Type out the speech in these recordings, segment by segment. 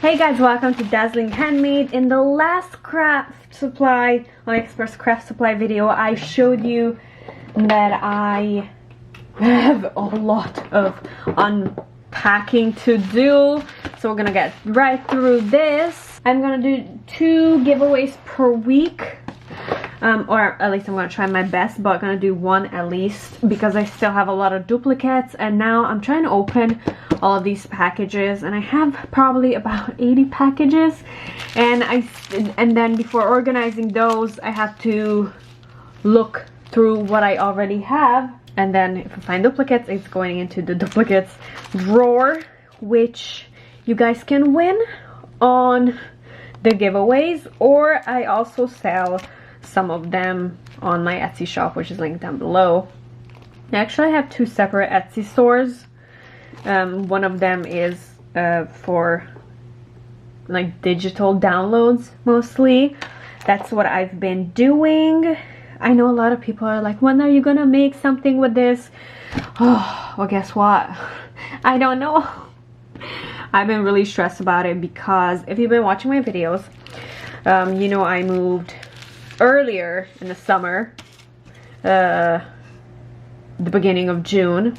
Hey guys, welcome to Dazzling Handmade. In the last craft supply, AliExpress craft supply video, I showed you that I have a lot of unpacking to do. So we're gonna get right through this. I'm gonna do 2 giveaways per week. Or at least I'm gonna try my best, but I'm gonna do 1 at least because I still have a lot of duplicates, and now I'm trying to open all of these packages, and I have probably about 80 packages, and then before organizing those I have to look through what I already have, and then if I find duplicates, it's going into the duplicates drawer, which you guys can win on the giveaways, or I also sell some of them on my Etsy shop, which is linked down below. Actually, I have 2 separate Etsy stores. One of them is for like digital downloads mostly. That's what I've been doing. I know a lot of people are like, when are you gonna make something with this? Oh, well, guess what? I don't know. I've been really stressed about it because if you've been watching my videos, you know I moved earlier in the summer, the beginning of June,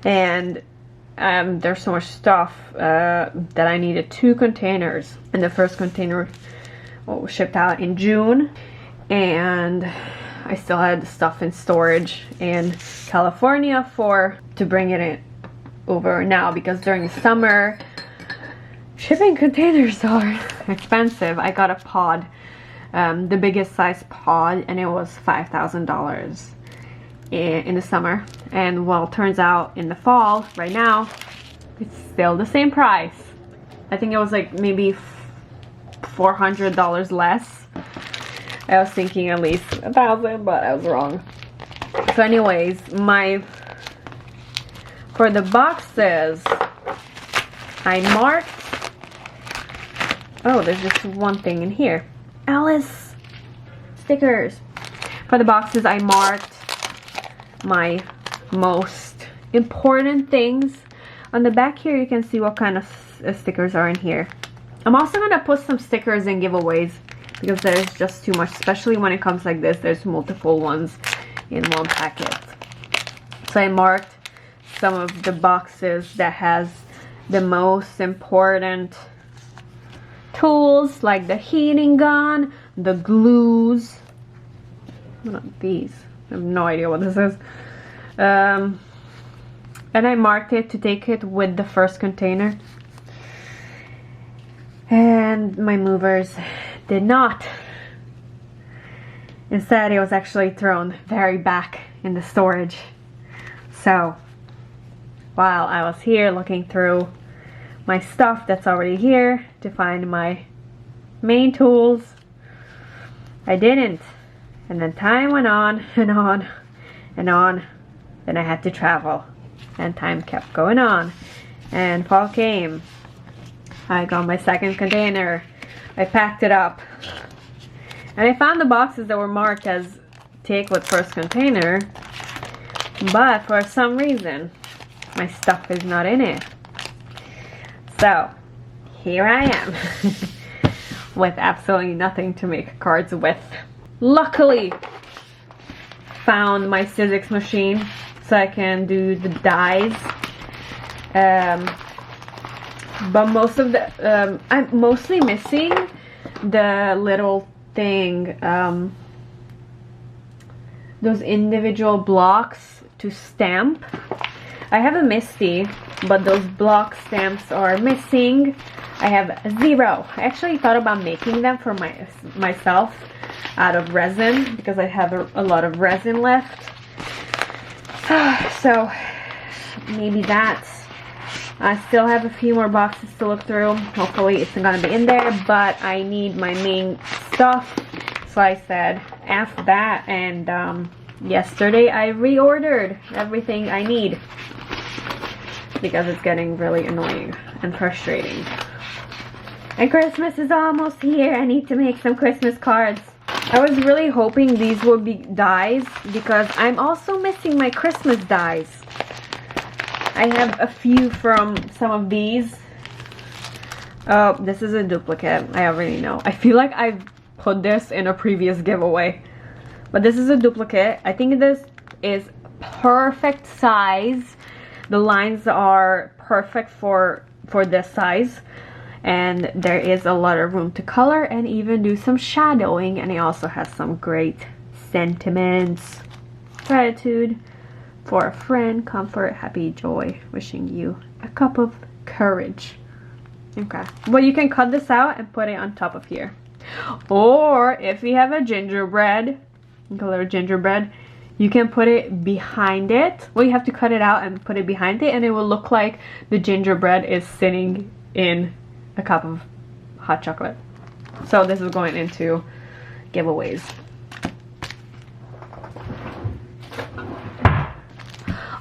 and there's so much stuff that I needed 2 containers, and the first container shipped out in June, and I still had the stuff in storage in California to bring it in over now, because during the summer shipping containers are expensive. I got a pod, the biggest size pod, and it was $5,000 in the summer, and well, turns out in the fall right now it's still the same price. I think it was like maybe $400 less. I was thinking at least 1,000, but I was wrong. So anyways, for the boxes I marked, oh, there's just one thing in here, Alice stickers. For the boxes I marked my most important things. On the back here you can see what kind of stickers are in here. I'm also going to put some stickers in giveaways because there's just too much, especially when it comes like this. There's multiple ones in one packet. So I marked some of the boxes that has the most important tools, like the heating gun, the glues, not these, I have no idea what this is, and I marked it to take it with the first container, and my movers did not. Instead, it was actually thrown very back in the storage. So while I was here looking through my stuff that's already here to find my main tools, I didn't. And then time went on and on and on. Then I had to travel, and time kept going on, and fall came. I got my second container, I packed it up, and I found the boxes that were marked as take with first container, but for some reason my stuff is not in it. So here I am with absolutely nothing to make cards with. Luckily found my Sizzix machine so I can do the dies, but most of the I'm mostly missing the little thing, those individual blocks to stamp. I have a Misty, but those block stamps are missing. I have 0. I actually thought about making them for myself out of resin because I have a lot of resin left. So maybe that. I still have a few more boxes to look through. Hopefully it's gonna be in there, but I need my main stuff. So I said F that, and yesterday I reordered everything I need because it's getting really annoying and frustrating. And Christmas is almost here. I need to make some Christmas cards. I was really hoping these would be dies because I'm also missing my Christmas dies. I have a few from some of these Oh, this is a duplicate. I already know. I feel like I've put this in a previous giveaway. But this is a duplicate. I think this is perfect size. The lines are perfect for this size. And there is a lot of room to color and even do some shadowing. And it also has some great sentiments. Gratitude for a friend, comfort, happy, joy. Wishing you a cup of courage. Okay. Well, you can cut this out and put it on top of here. Or if you have a gingerbread, color gingerbread, you can put it behind it. Well, you have to cut it out and put it behind it, and it will look like the gingerbread is sitting in a cup of hot chocolate. So this is going into giveaways.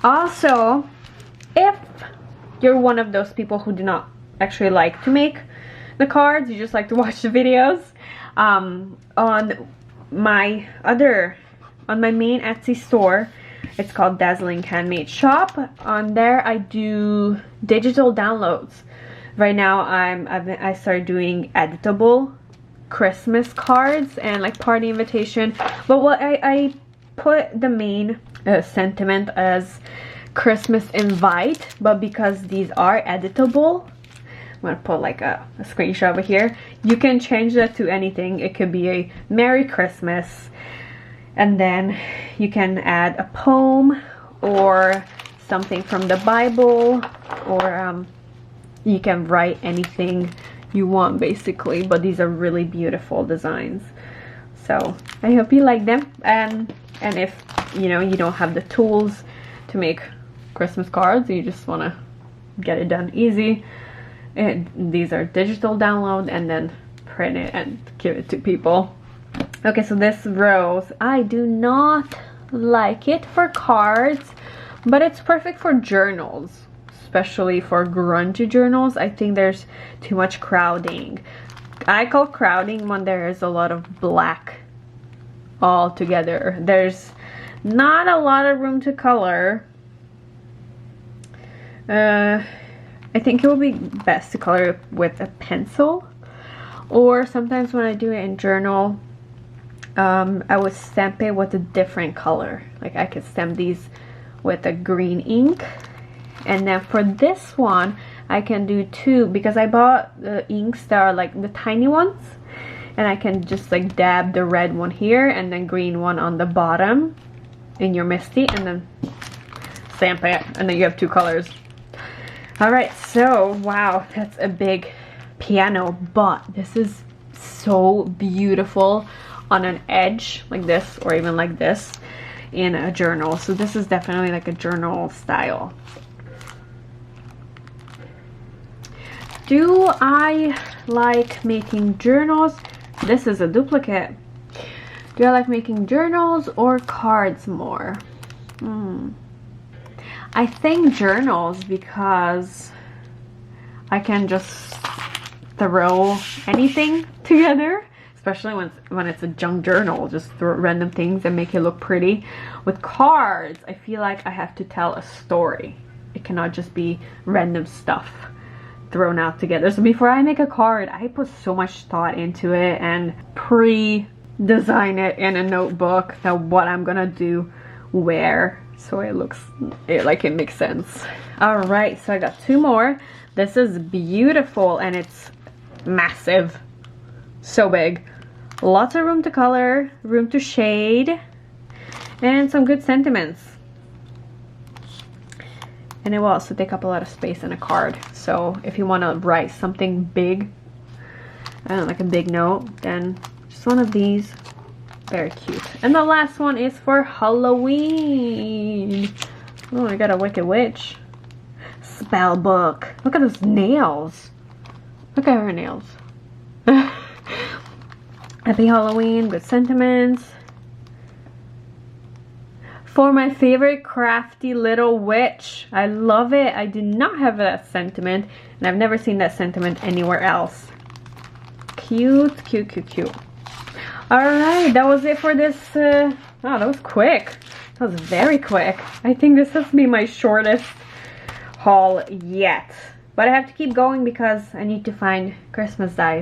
Also, if you're one of those people who do not actually like to make the cards, you just like to watch the videos, on my main Etsy store, it's called Dazzling Handmade Shop. On there I do digital downloads. Right now I started doing editable Christmas cards and like party invitation, but what I put the main sentiment as Christmas invite, but because these are editable, I'm gonna put like a screenshot over here. You can change that to anything. It could be a Merry Christmas, and then you can add a poem or something from the Bible, or you can write anything you want basically, but these are really beautiful designs. So I hope you like them, and if you know you don't have the tools to make Christmas cards, you just want to get it done easy, and these are digital download, and then print it and give it to people. Okay, so this rose, I do not like it for cards, but it's perfect for journals, especially for grungy journals. I think there's too much crowding. I call crowding when there is a lot of black all together. There's not a lot of room to color. I think it will be best to color with a pencil, or sometimes when I do it in journal, I would stamp it with a different color. Like I could stamp these with a green ink, and then for this one I can do two, because I bought the inks that are like the tiny ones, and I can just like dab the red one here and then green one on the bottom in your Misty, and then stamp it, and then you have two colors. Alright, so wow, that's a big piano, but this is so beautiful on an edge like this, or even like this in a journal. So this is definitely like a journal style. Do I like making journals? This is a duplicate. Do I like making journals or cards more? I think journals, because I can just throw anything together, especially when it's a junk journal. Just throw random things and make it look pretty. With cards, I feel like I have to tell a story. It cannot just be random stuff thrown out together. So before I make a card, I put so much thought into it and pre-design it in a notebook that what I'm gonna do where, so it looks like it makes sense. All right, so I got two more. This is beautiful and it's massive, so big. Lots of room to color, room to shade, and some good sentiments. And it will also take up a lot of space in a card. So if you want to write something big, like a big note, then just one of these. Very cute. And the last one is for Halloween. Oh, I got a Wicked Witch spell book. Look at those nails. Look at her nails. Happy Halloween, good sentiments. For my favorite crafty little witch. I love it. I do not have that sentiment, and I've never seen that sentiment anywhere else. Cute, cute, cute, cute. Alright, that was it for this. Oh, that was quick. That was very quick. I think this has been my shortest haul yet. But I have to keep going because I need to find Christmas dies.